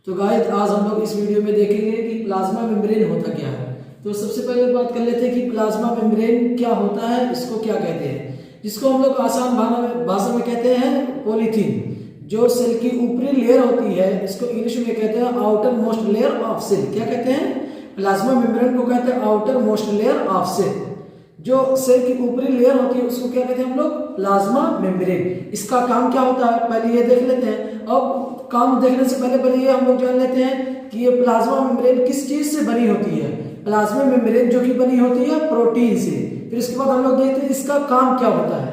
तो गाइस आज हम लोग इस वीडियो में देखेंगे कि प्लाज्मा मेम्ब्रेन होता क्या है। तो सबसे पहले बात कर लेते हैं कि प्लाज्मा मेम्ब्रेन क्या होता है, इसको क्या कहते हैं। जिसको हम लोग आसान भाषा में कहते हैं पॉलीथीन। जो सेल की ऊपरी लेयर होती है इसको इंग्लिश में कहते हैं outermost layer of cell. क्या कहते हैं? प्लाज्मा मेम्ब्रेन को कहते हैं outermost layer of cell. जो सेल की ऊपरी लेयर होती है उसको क्या कहते हैं हम लोग? Plasma membrane. इसका काम क्या होता है पहले ये देख लेते हैं। अब काम देखने से पहले ये हम लोग जान लेते हैं कि ये प्लाज्मा मेम्ब्रेन किस चीज से बनी होती है। प्लाज्मा मेम्ब्रेन जो कि बनी होती है प्रोटीन से। फिर इसके बाद हम लोग देखते हैं इसका काम क्या होता है।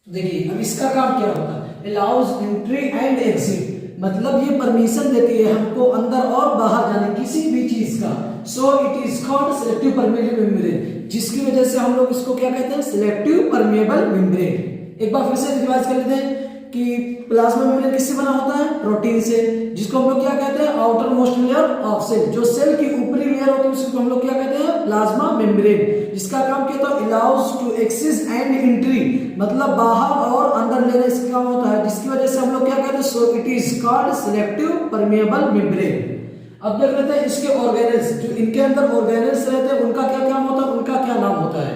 देखिए अब इसका काम क्या होता है। अलाउज एंट्री एंड एग्जिट, मतलब ये परमिशन देती है हमको अंदर और बाहर जाने किसी भी चीज का। So it is called selective permeable membrane, जिसकी वजह से हम लोग इसको क्या कहते हैं? Selective permeable membrane. एक बार फिर से रिवाइज कर लेते हैं कि प्लाज्मा मेम्ब्रेन किससे बना होता है? प्रोटीन से, जिसको हम लोग क्या कहते हैं? Outermost layer of cell. जो सेल की ऊपरी लेयर होती है उसको हम लोग क्या कहते हैं? Plasma membrane. जिसका काम क्या होता है? Allows to access and entry, मतलब बाहर और अंदर लेने से काम होता है, जिसकी वजह से हम लोग क्या कहते हैं? So it is called selective permeable membrane. अब देख लेते हैं इसके ऑर्गेनेल्स, जो इनके अंदर ऑर्गेनेल्स रहते हैं उनका क्या काम होता है, उनका क्या नाम होता है।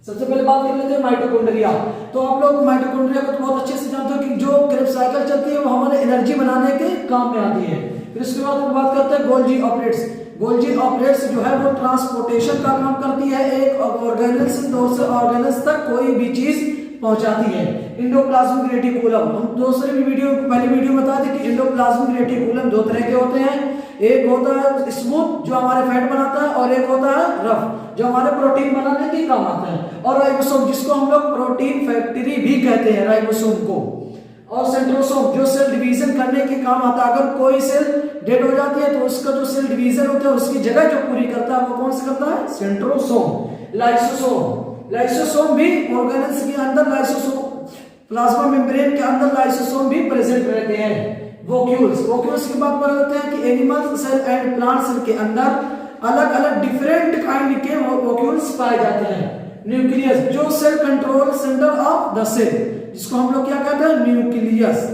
सबसे पहले बात कर लेते हैं माइटोकॉन्ड्रिया। तो आप लोग माइटोकॉन्ड्रिया को तो बहुत अच्छे से जानते हो कि जो क्रेब्स साइकिल चलती है वो हमारे एनर्जी बनाने के काम में आती है। फिर इसके बाद हम बात करते हैं गोल्जी ऑपरेट्स। गोल्जी ऑपरेट्स जो है वो ट्रांसपोर्टेशन का काम करती है, एक ऑर्गेनेल से दूसरे ऑर्गेनेल्स तक कोई भी चीज पहुंचाती है। एंडोप्लाज्मिक रेटिकुलम, हम दूसरे भी वीडियो पहले वीडियो में बता दें कि एंडोप्लाज्मिक रेटिकुलम दो तरह के होते हैं। एक होता है स्मूथ जो हमारे फैट बनाता है, और एक होता है रफ जो हमारे प्रोटीन बनाने के काम आता है। और राइबोसोम जिसको हम लोग प्रोटीन फैक्ट्री भी कहते हैं, राइबोसोम को। और सेंट्रोसोम जो सेल डिवीजन करने के काम आता है। अगर कोई सेल डेड हो जाती है तो उसका जो सेल डिवीजन होता है उसकी जगह जो पूरी करता है वो कौन सा करता है? सेंट्रोसोम। लाइसोसोम, लाइसोसोम भी ऑर्गेनेल्स के अंदर, लाइसोसोम प्लाज्मा मेम्ब्रेन के अंदर लाइसोसोम भी प्रेजेंट रहते हैं। वोक्यूल्स, वोक्यूल्स की बात कर लेते हैं कि animal cell and plant cell के अंदर अलग अलग डिफरेंट काइंड के वोक्यूल्स पाए जाते हैं। न्यूक्लियस जो cell control centre of the cell, जिसको हम लोग क्या कहते हैं? न्यूक्लियस।